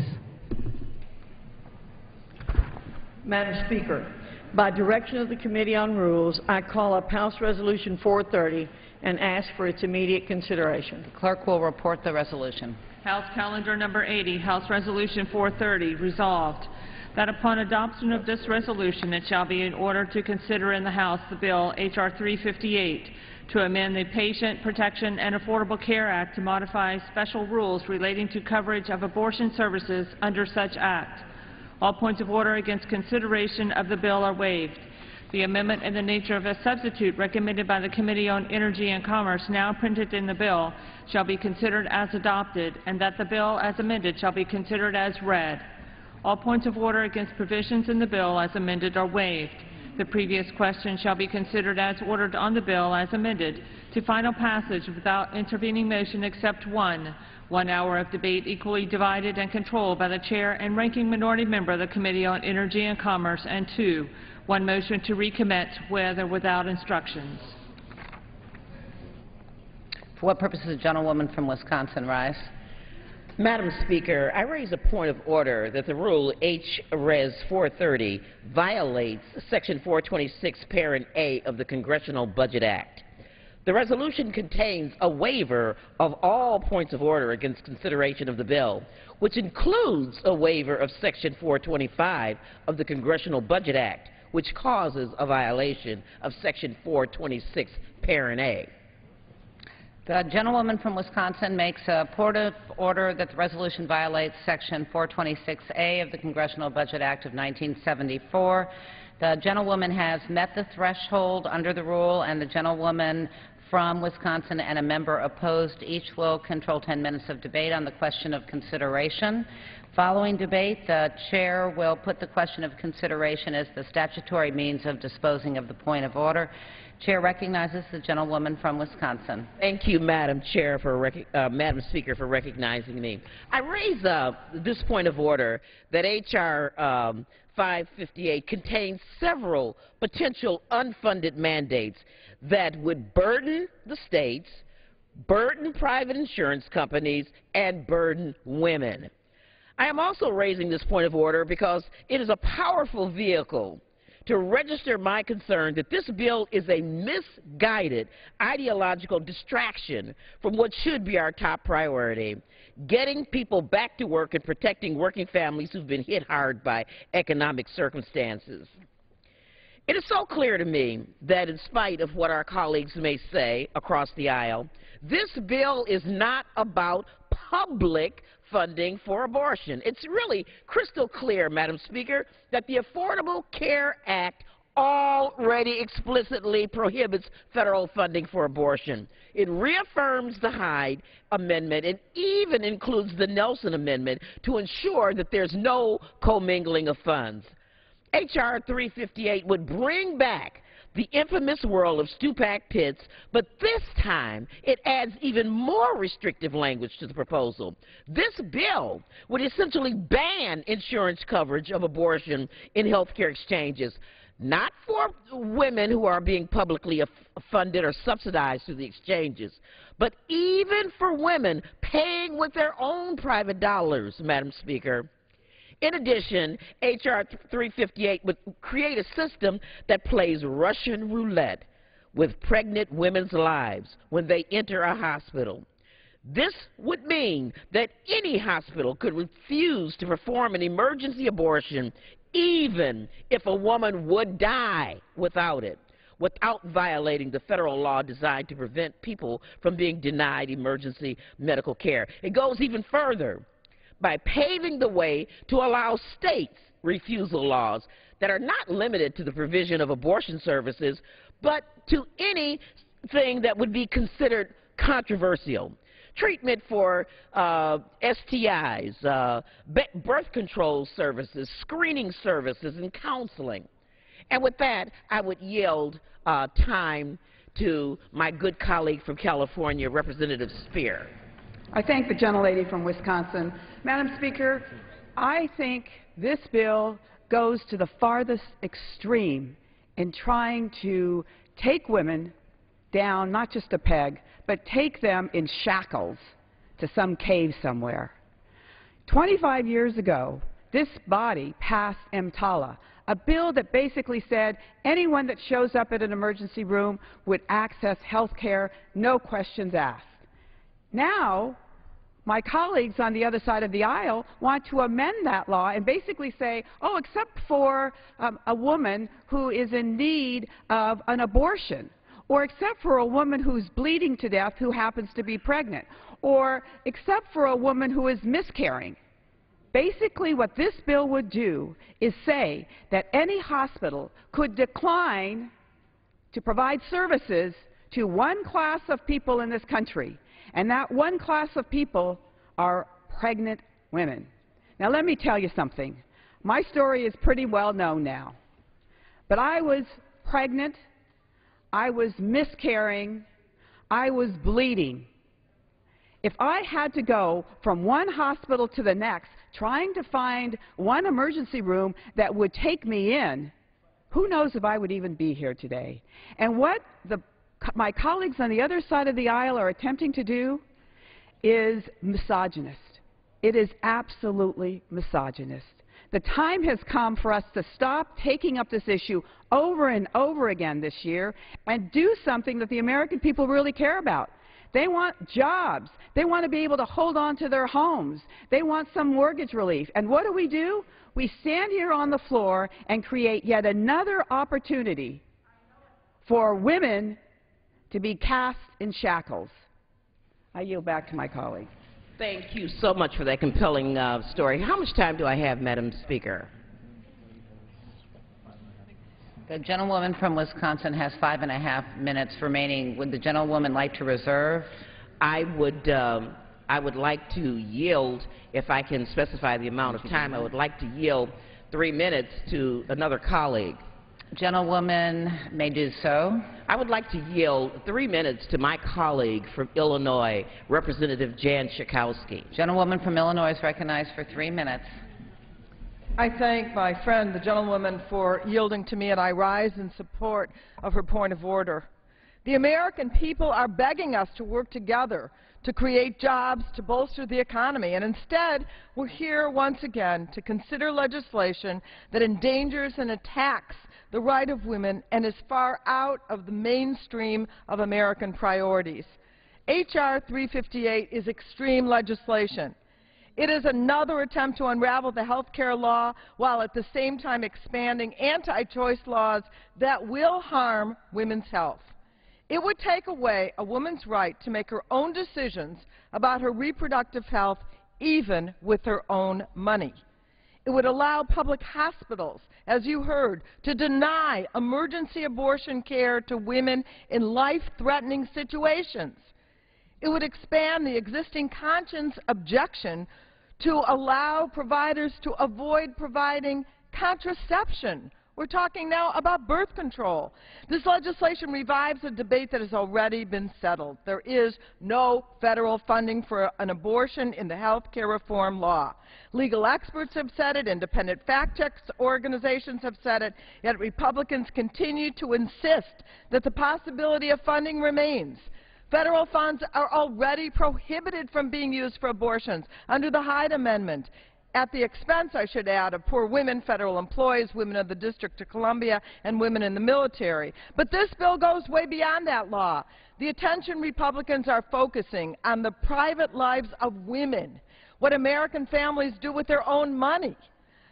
Madam Speaker, by direction of the Committee on Rules, I call up House Resolution 430 and ask for its immediate consideration. The clerk will report the resolution. House Calendar Number 80, House Resolution 430, resolved that upon adoption of this resolution, it shall be in order to consider in the House the bill H.R. 358 to amend the Patient Protection and Affordable Care Act to modify special rules relating to coverage of abortion services under such act. All points of order against consideration of the bill are waived. The amendment in the nature of a substitute recommended by the Committee on Energy and Commerce, now printed in the bill, shall be considered as adopted, and that the bill as amended shall be considered as read. All points of order against provisions in the bill as amended are waived. The previous question shall be considered as ordered on the bill as amended to final passage without intervening motion except one. 1 hour of debate equally divided and controlled by the Chair and Ranking Minority Member of the Committee on Energy and Commerce, and 2, 1 motion to recommit with or without instructions. For what purpose does the gentlewoman from Wisconsin rise? Madam Speaker, I raise a point of order that the rule H.Res. 430 violates Section 426, Parent A of the Congressional Budget Act. The resolution contains a waiver of all points of order against consideration of the bill, which includes a waiver of Section 425 of the Congressional Budget Act, which causes a violation of Section 426, Parent A. The gentlewoman from Wisconsin makes a point of order that the resolution violates Section 426A of the Congressional Budget Act of 1974. The gentlewoman has met the threshold under the rule, and the gentlewoman from Wisconsin and a member opposed each will control 10 minutes of debate on the question of consideration. Following debate, the Chair will put the question of consideration as the statutory means of disposing of the point of order. Chair recognizes the gentlewoman from Wisconsin. Thank you, Madam Chair, Madam Speaker, for recognizing me. I raise this point of order that H.R. 558 contains several potential unfunded mandates that would burden the states, burden private insurance companies, and burden women. I am also raising this point of order because it is a powerful vehicle to register my concern that this bill is a misguided ideological distraction from what should be our top priority, getting people back to work and protecting working families who've been hit hard by economic circumstances. It is so clear to me that in spite of what our colleagues may say across the aisle, this bill is not about public funding for abortion. It's really crystal clear, Madam Speaker, that the Affordable Care Act already explicitly prohibits federal funding for abortion. It reaffirms the Hyde Amendment and even includes the Nelson Amendment to ensure that there's no commingling of funds. H.R. 358 would bring back the infamous world of Stupak-Pitts, but this time it adds even more restrictive language to the proposal. This bill would essentially ban insurance coverage of abortion in health care exchanges. not for women who are being publicly funded or subsidized through the exchanges, but even for women paying with their own private dollars, Madam Speaker. In addition, H.R. 358 would create a system that plays Russian roulette with pregnant women's lives when they enter a hospital. This would mean that any hospital could refuse to perform an emergency abortion even if a woman would die without it, without violating the federal law designed to prevent people from being denied emergency medical care. It goes even further by paving the way to allow states refusal laws that are not limited to the provision of abortion services, but to anything that would be considered controversial. Treatment for STIs, birth control services, screening services, and counseling. And with that, I would yield time to my good colleague from California, Representative Speer. I thank the gentlelady from Wisconsin. Madam Speaker, I think this bill goes to the farthest extreme in trying to take women down, not just a peg, but take them in shackles to some cave somewhere. 25 years ago, this body passed EMTALA, a bill that basically said anyone that shows up at an emergency room would access health care, no questions asked. Now, my colleagues on the other side of the aisle want to amend that law and basically say, oh, except for a woman who is in need of an abortion, or except for a woman who's bleeding to death who happens to be pregnant, or except for a woman who is miscarrying. Basically, what this bill would do is say that any hospital could decline to provide services to one class of people in this country, and that one class of people are pregnant women. Now, let me tell you something. My story is pretty well known now, but I was pregnant, I was miscarrying, I was bleeding. If I had to go from one hospital to the next trying to find one emergency room that would take me in, who knows if I would even be here today. And what my colleagues on the other side of the aisle are attempting to do is misogynist. It is absolutely misogynist. The time has come for us to stop taking up this issue over and over again this year and do something that the American people really care about. They want jobs. They want to be able to hold on to their homes. They want some mortgage relief. And what do? We stand here on the floor and create yet another opportunity for women to be cast in shackles. I yield back to my colleague. Thank you so much for that compelling story. How much time do I have, Madam Speaker? The gentlewoman from Wisconsin has 5.5 minutes remaining. Would the gentlewoman like to reserve? I would like to yield, if I can specify the amount of time, I would like to yield 3 minutes to another colleague. Gentlewoman may do so. I would like to yield 3 minutes to my colleague from Illinois, Representative Jan Schakowsky. Gentlewoman from Illinois is recognized for 3 minutes. I thank my friend, the gentlewoman, for yielding to me, and I rise in support of her point of order. The American people are begging us to work together to create jobs, to bolster the economy, and instead we're here once again to consider legislation that endangers and attacks the right of women and is far out of the mainstream of American priorities. H.R. 358 is extreme legislation. It is another attempt to unravel the health care law while at the same time expanding anti-choice laws that will harm women's health. It would take away a woman's right to make her own decisions about her reproductive health, even with her own money. It would allow public hospitals, as you heard, to deny emergency abortion care to women in life-threatening situations. It would expand the existing conscience objection to allow providers to avoid providing contraception We're talking now about birth control. This legislation revives a debate that has already been settled. There is no federal funding for an abortion in the health care reform law. Legal experts have said it, independent fact-check organizations have said it, yet Republicans continue to insist that the possibility of funding remains. Federal funds are already prohibited from being used for abortions under the Hyde Amendment, at the expense, I should add, of poor women, federal employees, women of the District of Columbia, and women in the military. But this bill goes way beyond that law. The attention Republicans are focusing on the private lives of women, what American families do with their own money,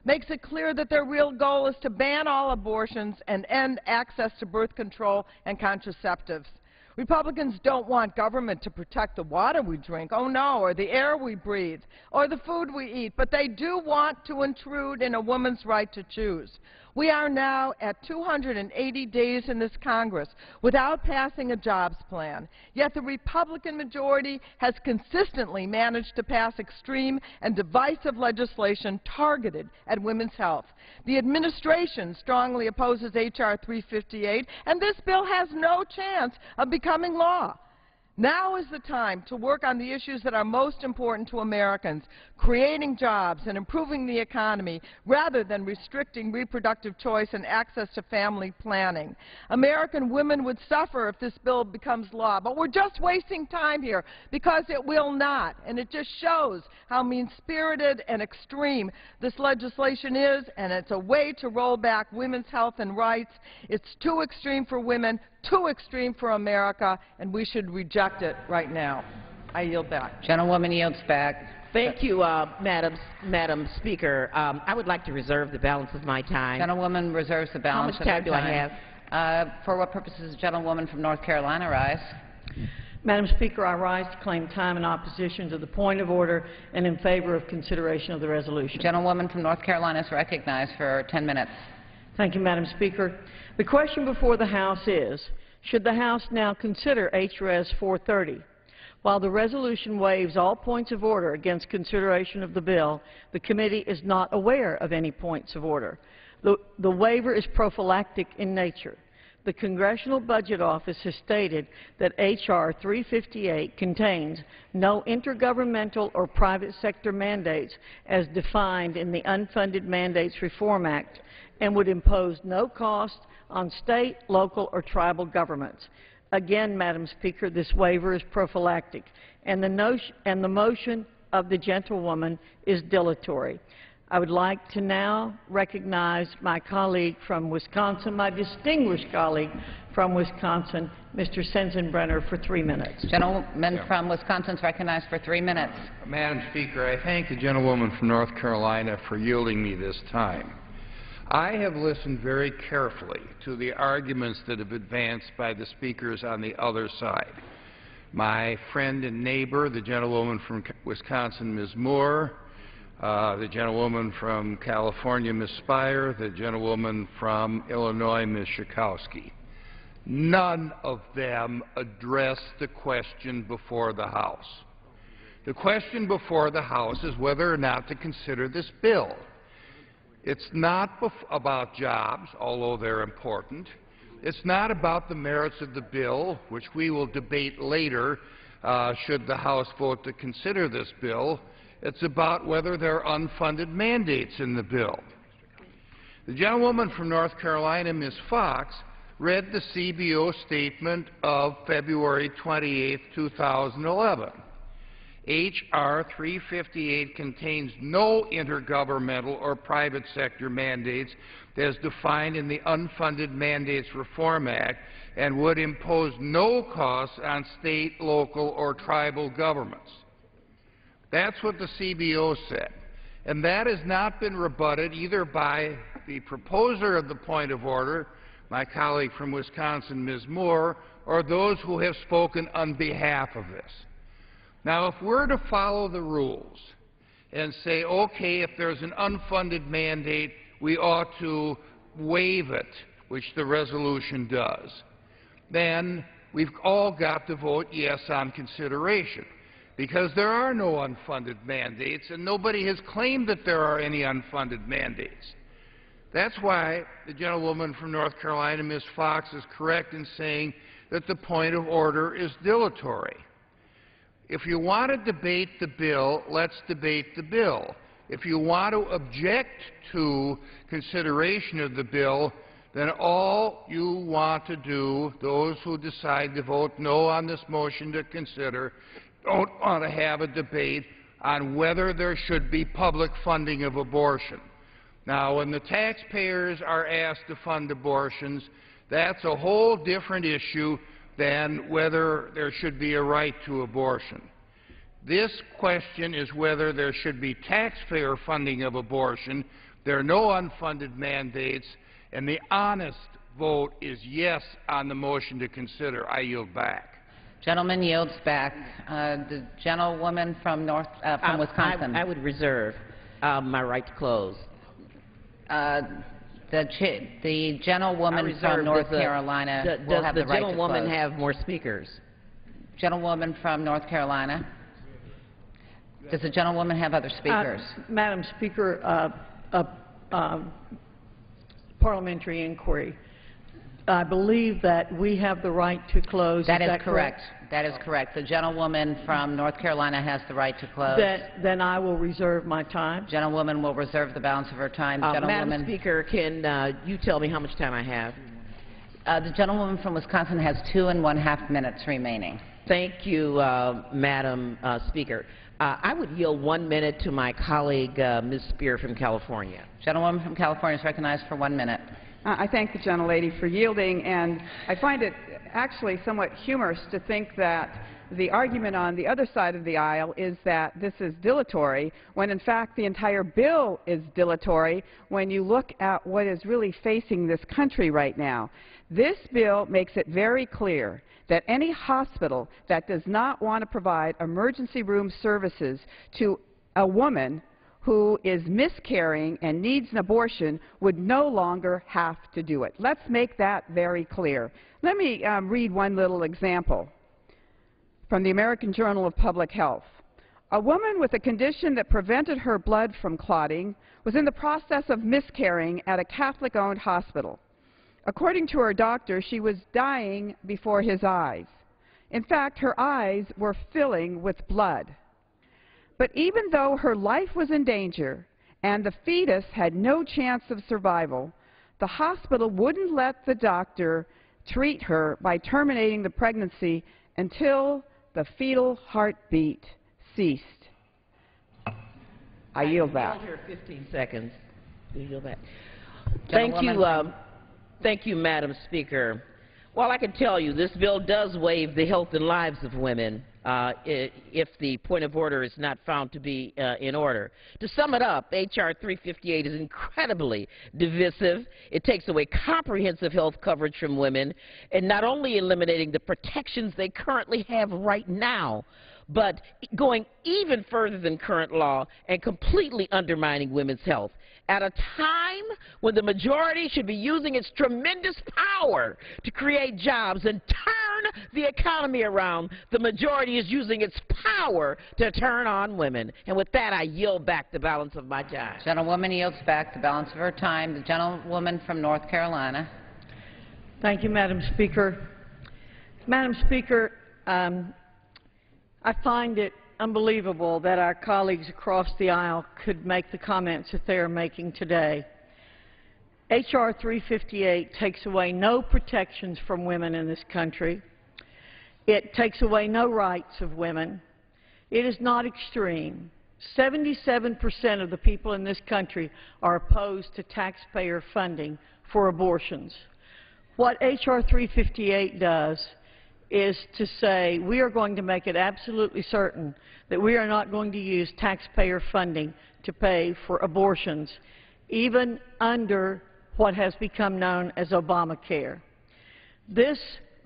makes it clear that their real goal is to ban all abortions and end access to birth control and contraceptives. Republicans don't want government to protect the water we drink, oh no, or the air we breathe, or the food we eat, but they do want to intrude in a woman's right to choose. We are now at 280 days in this Congress without passing a jobs plan, yet the Republican majority has consistently managed to pass extreme and divisive legislation targeted at women's health. The administration strongly opposes H.R. 358, and this bill has no chance of becoming law. Now is the time to work on the issues that are most important to Americans, creating jobs and improving the economy, rather than restricting reproductive choice and access to family planning. American women would suffer if this bill becomes law, but we're just wasting time here because it will not, and it just shows how mean-spirited and extreme this legislation is, and it's a way to roll back women's health and rights. It's too extreme for women, too extreme for America, and we should reject it right now. I yield back. Gentlewoman yields back. Thank you, Madam Speaker. I would like to reserve the balance of my time. Gentlewoman reserves the balance of her time. How much time do I have? For what purposes does the gentlewoman from North Carolina rise? Madam Speaker, I rise to claim time in opposition to the point of order and in favor of consideration of the resolution. Gentlewoman from North Carolina is recognized for 10 minutes. Thank you, Madam Speaker. The question before the House is, should the House now consider H.Res. 430? While the resolution waives all points of order against consideration of the bill, the committee is not aware of any points of order. The waiver is prophylactic in nature. The Congressional Budget Office has stated that H.R. 358 contains no intergovernmental or private sector mandates as defined in the Unfunded Mandates Reform Act and would impose no cost on state, local, or tribal governments. Again, Madam Speaker, this waiver is prophylactic, and the motion of the gentlewoman is dilatory. I would like to now recognize my colleague from Wisconsin, my distinguished colleague from Wisconsin, Mr. Sensenbrenner, for 3 minutes. Gentleman from Wisconsin is recognized for 3 minutes. Madam Speaker, I thank the gentlewoman from North Carolina for yielding me this time. I have listened very carefully to the arguments that have advanced by the speakers on the other side. My friend and neighbor, the gentlewoman from Wisconsin, Ms. Moore, the gentlewoman from California, Ms. Spire, the gentlewoman from Illinois, Ms. Schakowsky. None of them addressed the question before the House. The question before the House is whether or not to consider this bill. It's not about jobs, although they're important. It's not about the merits of the bill, which we will debate later should the House vote to consider this bill. It's about whether there are unfunded mandates in the bill. The gentlewoman from North Carolina, Ms. Fox, read the CBO statement of February 28, 2011. H.R. 358 contains no intergovernmental or private sector mandates as defined in the Unfunded Mandates Reform Act and would impose no costs on state, local, or tribal governments. That's what the CBO said. And that has not been rebutted either by the proposer of the point of order, my colleague from Wisconsin, Ms. Moore, or those who have spoken on behalf of this. Now, if we're to follow the rules and say, okay, if there's an unfunded mandate, we ought to waive it, which the resolution does, then we've all got to vote yes on consideration, because there are no unfunded mandates, and nobody has claimed that there are any unfunded mandates. That's why the gentlewoman from North Carolina, Ms. Fox, is correct in saying that the point of order is dilatory. If you want to debate the bill, let's debate the bill. If you want to object to consideration of the bill, then all you want to do, those who decide to vote no on this motion to consider, don't want to have a debate on whether there should be public funding of abortion. Now, when the taxpayers are asked to fund abortions, that's a whole different issue than whether there should be a right to abortion. This question is whether there should be taxpayer funding of abortion. There are no unfunded mandates, and the honest vote is yes on the motion to consider. I yield back. Gentleman yields back. The gentlewoman from Wisconsin. I would reserve my right to close. The gentlewoman from North Carolina will have the right to close. Does the gentlewoman have more speakers? Gentlewoman from North Carolina. Does the gentlewoman have other speakers? Madam Speaker, parliamentary inquiry. I believe that we have the right to close. That is correct. That is correct. The gentlewoman from North Carolina has the right to close. Then I will reserve my time. Gentlewoman will reserve the balance of her time. Madam Speaker, can you tell me how much time I have? The gentlewoman from Wisconsin has 2.5 minutes remaining. Thank you, Madam Speaker. I would yield 1 minute to my colleague, Ms. Spear from California. Gentlewoman from California is recognized for 1 minute. I thank the gentlelady for yielding, and I find it actually somewhat humorous to think that the argument on the other side of the aisle is that this is dilatory, when in fact the entire bill is dilatory when you look at what is really facing this country right now. This bill makes it very clear that any hospital that does not want to provide emergency room services to a woman who is miscarrying and needs an abortion would no longer have to do it. Let's make that very clear. Let me read one little example from the American Journal of Public Health. A woman with a condition that prevented her blood from clotting was in the process of miscarrying at a Catholic-owned hospital. According to her doctor, she was dying before his eyes. In fact, her eyes were filling with blood. But even though her life was in danger and the fetus had no chance of survival, the hospital wouldn't let the doctor treat her by terminating the pregnancy until the fetal heartbeat ceased. I yield back. 15 seconds. You yield back. Thank you, Madam Speaker. Well, I can tell you this bill does waive the health and lives of women if the point of order is not found to be in order. To sum it up, H.R. 358 is incredibly divisive. It takes away comprehensive health coverage from women, and not only eliminating the protections they currently have right now, but going even further than current law and completely undermining women's health. At a time when the majority should be using its tremendous power to create jobs and turn the economy around, the majority is using its power to turn on women. And with that, I yield back the balance of my time. Gentlewoman yields back the balance of her time. The gentlewoman from North Carolina. Thank you, Madam Speaker. Madam Speaker, I find it unbelievable that our colleagues across the aisle could make the comments that they are making today. H.R. 358 takes away no protections from women in this country. It takes away no rights of women. It is not extreme. 77% of the people in this country are opposed to taxpayer funding for abortions. What H.R. 358 does is to say we are going to make it absolutely certain that we are not going to use taxpayer funding to pay for abortions, even under what has become known as Obamacare. This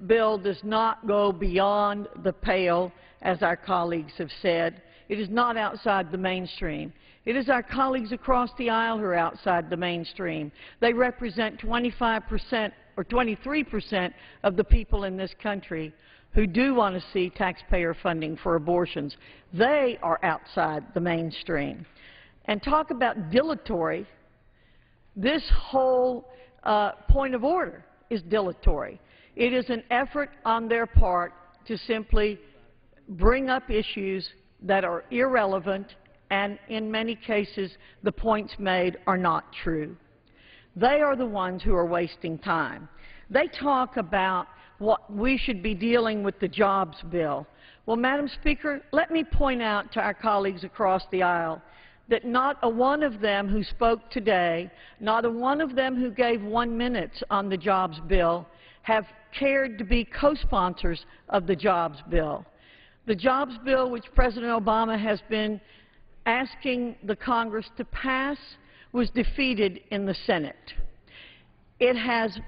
bill does not go beyond the pale, as our colleagues have said. It is not outside the mainstream. It is our colleagues across the aisle who are outside the mainstream. They represent 25% or 23% of the people in this country who do want to see taxpayer funding for abortions. They are outside the mainstream. And talk about dilatory. This whole point of order is dilatory. It is an effort on their part to simply bring up issues that are irrelevant, and in many cases the points made are not true. They are the ones who are wasting time. They talk about what we should be dealing with the jobs bill. Well, Madam Speaker, let me point out to our colleagues across the aisle that not a one of them who spoke today, not a one of them who gave 1 minute on the jobs bill have cared to be co-sponsors of the jobs bill. The jobs bill, which President Obama has been asking the Congress to pass, was defeated in the Senate. It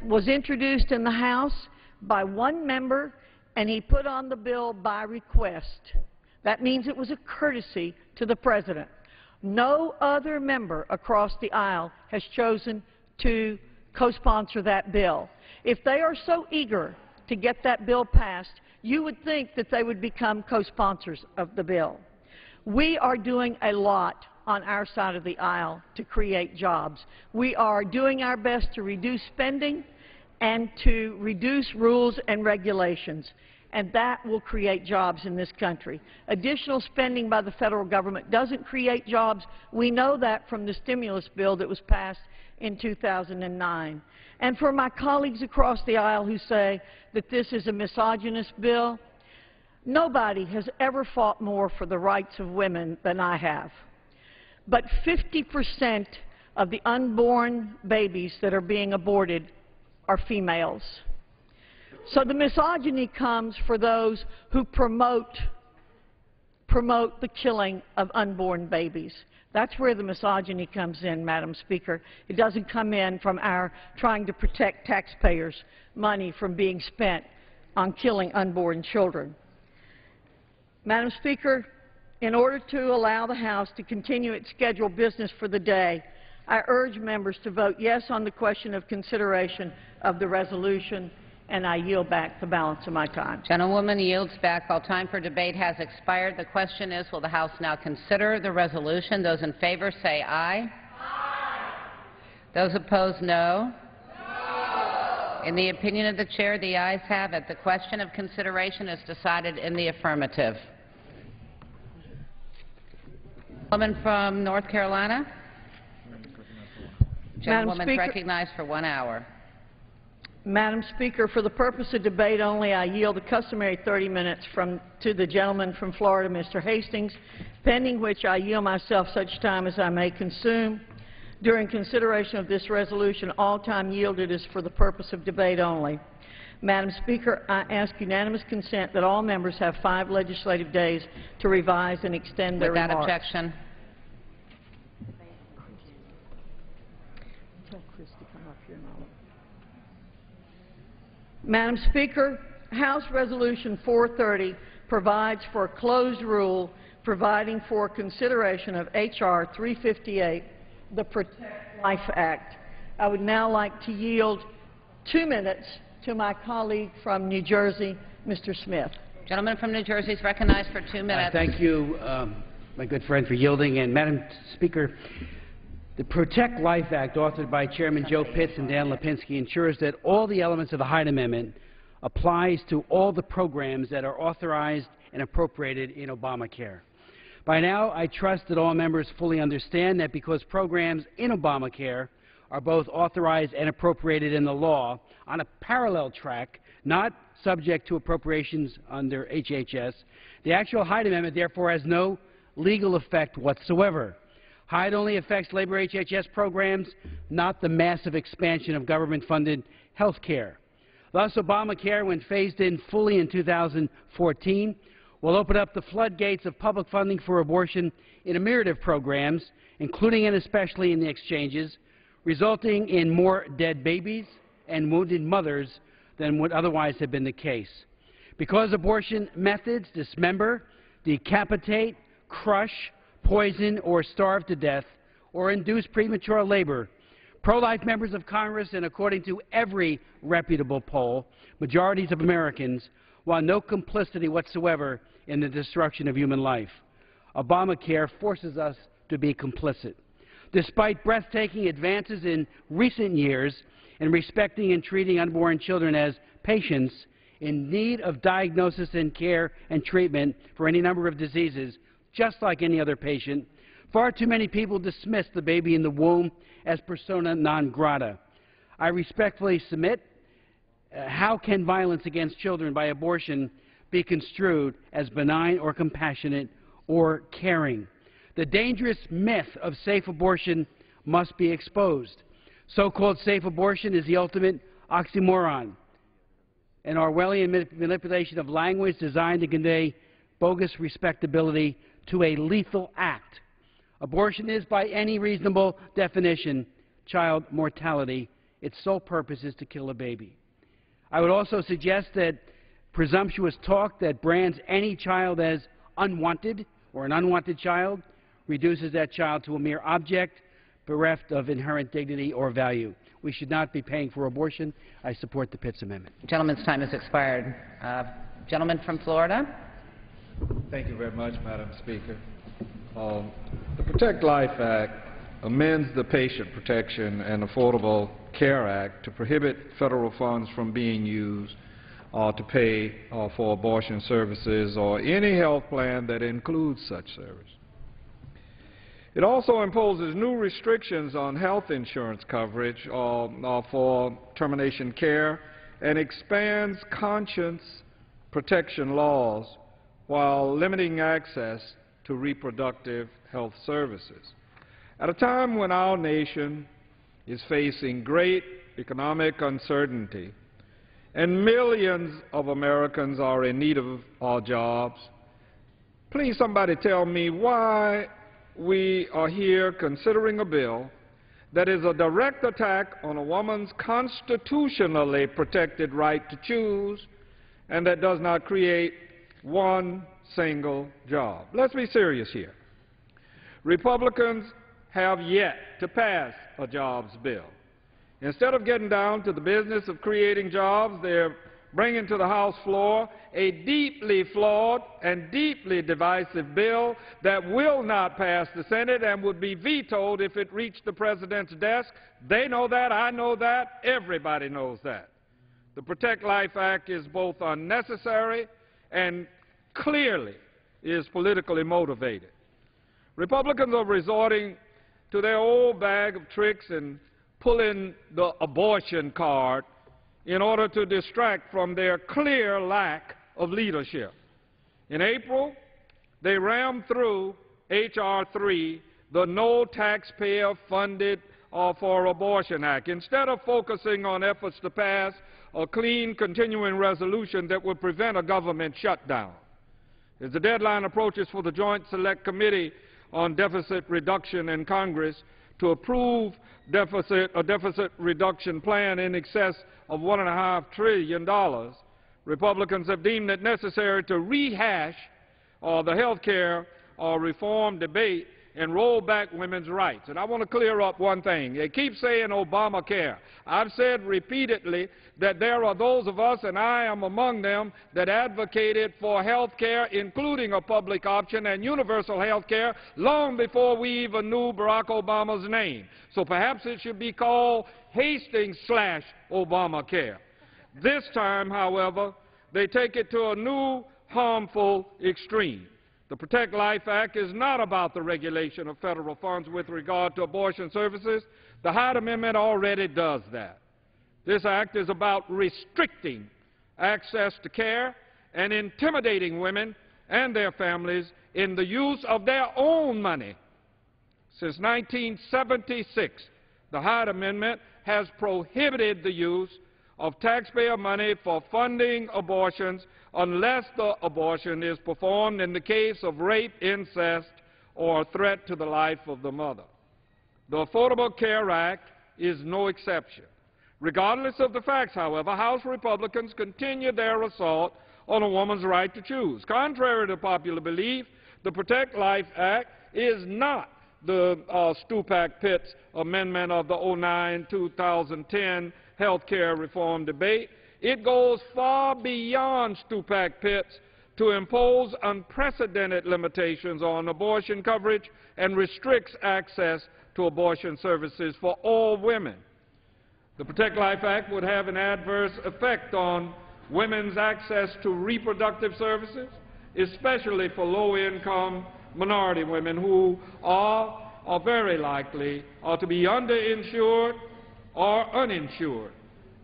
was introduced in the House by one member, and he put on the bill by request. That means it was a courtesy to the President. No other member across the aisle has chosen to co-sponsor that bill. If they are so eager to get that bill passed, you would think that they would become co-sponsors of the bill. We are doing a lot on our side of the aisle to create jobs. We are doing our best to reduce spending and to reduce rules and regulations, and that will create jobs in this country. Additional spending by the federal government doesn't create jobs. We know that from the stimulus bill that was passed in 2009. And for my colleagues across the aisle who say that this is a misogynist bill, nobody has ever fought more for the rights of women than I have. But 50% of the unborn babies that are being aborted are females. So the misogyny comes for those who promote the killing of unborn babies. That's where the misogyny comes in, Madam Speaker. It doesn't come in from our trying to protect taxpayers' money from being spent on killing unborn children. Madam Speaker, in order to allow the House to continue its scheduled business for the day, I urge members to vote yes on the question of consideration of the resolution, and I yield back the balance of my time. Gentlewoman yields back. All time for debate has expired. The question is, will the House now consider the resolution? Those in favor say aye. Aye. Those opposed, no. No. In the opinion of the Chair, the ayes have it. The question of consideration is decided in the affirmative. Gentleman from North Carolina. Gentlewoman is recognized for 1 hour. Madam Speaker, for the purpose of debate only, I yield the customary 30 minutes to the gentleman from Florida, Mr. Hastings, pending which I yield myself such time as I may consume. During consideration of this resolution, all time yielded is for the purpose of debate only. Madam Speaker, I ask unanimous consent that all members have 5 legislative days to revise and extend their remarks. Without objection. Madam Speaker, House Resolution 430 provides for a closed rule providing for consideration of H.R. 358, the Protect Life Act. I would now like to yield 2 minutes to my colleague from New Jersey, Mr. Smith. Gentleman from New Jersey is recognized for 2 minutes. Thank you, my good friend, for yielding. And Madam Speaker, the Protect Life Act, authored by Chairman Joe Pitts and Dan Lipinski, ensures that all the elements of the Hyde Amendment applies to all the programs that are authorized and appropriated in Obamacare. By now, I trust that all members fully understand that because programs in Obamacare are both authorized and appropriated in the law on a parallel track, not subject to appropriations under HHS, the actual Hyde Amendment therefore has no legal effect whatsoever. Hyde only affects labor HHS programs, not the massive expansion of government-funded health care. Thus, Obamacare, when phased in fully in 2014, will open up the floodgates of public funding for abortion in a myriad of programs, including and especially in the exchanges, resulting in more dead babies and wounded mothers than would otherwise have been the case. Because abortion methods dismember, decapitate, crush, poison, or starve to death, or induce premature labor, pro-life members of Congress, and according to every reputable poll, majorities of Americans want no complicity whatsoever in the destruction of human life. Obamacare forces us to be complicit. Despite breathtaking advances in recent years in respecting and treating unborn children as patients in need of diagnosis and care and treatment for any number of diseases, just like any other patient, far too many people dismiss the baby in the womb as persona non grata. I respectfully submit, how can violence against children by abortion be construed as benign or compassionate or caring? The dangerous myth of safe abortion must be exposed. So-called safe abortion is the ultimate oxymoron, an Orwellian manipulation of language designed to convey bogus respectability to a lethal act. Abortion is, by any reasonable definition, child mortality. Its sole purpose is to kill a baby. I would also suggest that presumptuous talk that brands any child as unwanted or an unwanted child reduces that child to a mere object bereft of inherent dignity or value. We should not be paying for abortion. I support the Pitts Amendment. The gentleman's time has expired. Gentleman from Florida. Thank you very much, Madam Speaker. The Protect Life Act amends the Patient Protection and Affordable Care Act to prohibit federal funds from being used to pay for abortion services or any health plan that includes such service. It also imposes new restrictions on health insurance coverage for termination care and expands conscience protection laws while limiting access to reproductive health services. At a time when our nation is facing great economic uncertainty and millions of Americans are in need of jobs, please somebody tell me why we are here considering a bill that is a direct attack on a woman's constitutionally protected right to choose and that does not create one single job. Let's be serious here. Republicans have yet to pass a jobs bill. Instead of getting down to the business of creating jobs, they're bringing to the House floor a deeply flawed and deeply divisive bill that will not pass the Senate and would be vetoed if it reached the President's desk. They know that, I know that, everybody knows that. The Protect Life Act is both unnecessary and clearly is politically motivated. Republicans are resorting to their old bag of tricks and pulling the abortion card in order to distract from their clear lack of leadership. In April, they rammed through H.R. 3, the No Taxpayer Funded for Abortion Act, instead of focusing on efforts to pass a clean, continuing resolution that would prevent a government shutdown. As the deadline approaches for the Joint Select Committee on Deficit Reduction in Congress to approve a deficit reduction plan in excess of $1.5 trillion, Republicans have deemed it necessary to rehash the health care reform debate and roll back women's rights. And I want to clear up one thing. They keep saying Obamacare. I've said repeatedly that there are those of us, and I am among them, that advocated for health care, including a public option and universal health care, long before we even knew Barack Obama's name. So perhaps it should be called Hastings/Obamacare. This time, however, they take it to a new harmful extreme. The Protect Life Act is not about the regulation of federal funds with regard to abortion services. The Hyde Amendment already does that. This act is about restricting access to care and intimidating women and their families in the use of their own money. Since 1976, the Hyde Amendment has prohibited the use of taxpayer money for funding abortions unless the abortion is performed in the case of rape, incest, or threat to the life of the mother. The Affordable Care Act is no exception. Regardless of the facts, however, House Republicans continue their assault on a woman's right to choose. Contrary to popular belief, the Protect Life Act is not the Stupak-Pitts amendment of the 2009-2010 health care reform debate. It goes far beyond Stupak-Pitts to impose unprecedented limitations on abortion coverage and restricts access to abortion services for all women. The Protect Life Act would have an adverse effect on women's access to reproductive services, especially for low-income minority women who are very likely to be underinsured or uninsured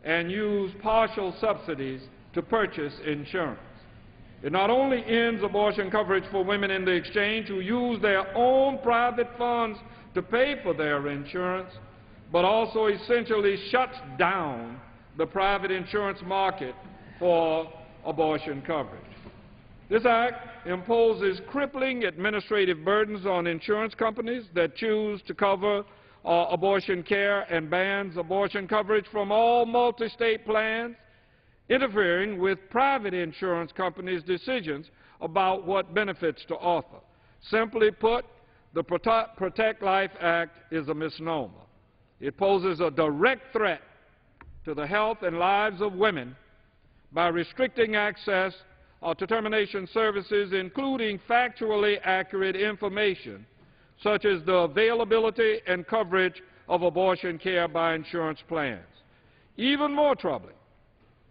and use partial subsidies to purchase insurance. It not only ends abortion coverage for women in the exchange who use their own private funds to pay for their insurance, but also essentially shuts down the private insurance market for abortion coverage. This act imposes crippling administrative burdens on insurance companies that choose to cover abortion care and bans abortion coverage from all multi-state plans, interfering with private insurance companies' decisions about what benefits to offer. Simply put, the Protect Life Act is a misnomer. It poses a direct threat to the health and lives of women by restricting access to termination services, including factually accurate information, such as the availability and coverage of abortion care by insurance plans. Even more troubling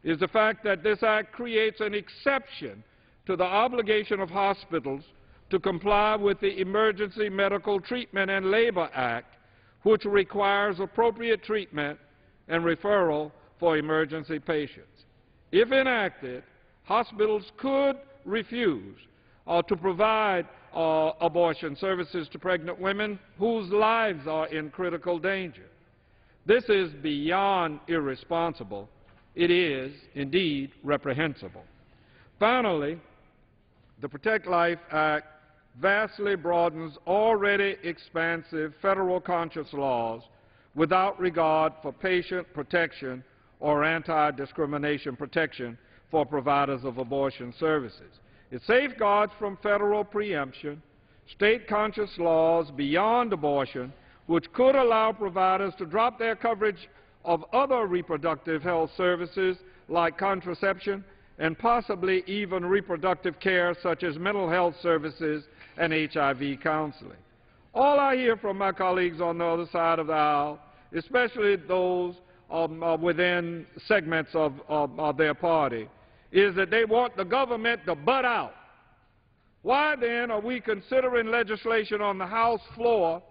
is the fact that this act creates an exception to the obligation of hospitals to comply with the Emergency Medical Treatment and Labor Act, which requires appropriate treatment and referral for emergency patients. If enacted, hospitals could refuse to provide abortion services to pregnant women whose lives are in critical danger. This is beyond irresponsible. It is, indeed, reprehensible. Finally, the Protect Life Act vastly broadens already expansive federal conscience laws without regard for patient protection or anti-discrimination protection for providers of abortion services. It safeguards from federal preemption state conscience laws beyond abortion, which could allow providers to drop their coverage of other reproductive health services like contraception and possibly even reproductive care such as mental health services and HIV counseling. All I hear from my colleagues on the other side of the aisle, especially those within segments of their party, is that they want the government to butt out. Why then are we considering legislation on the House floor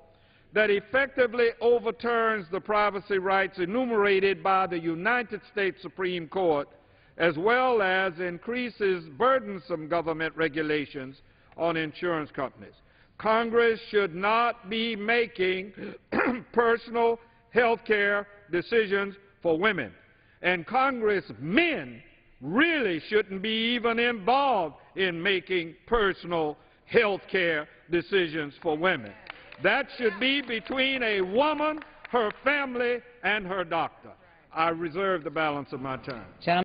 that effectively overturns the privacy rights enumerated by the United States Supreme Court, as well as increases burdensome government regulations on insurance companies? Congress should not be making personal health care decisions for women, and congressmen really shouldn't be even involved in making personal health care decisions for women. That should be between a woman, her family, and her doctor. I reserve the balance of my time.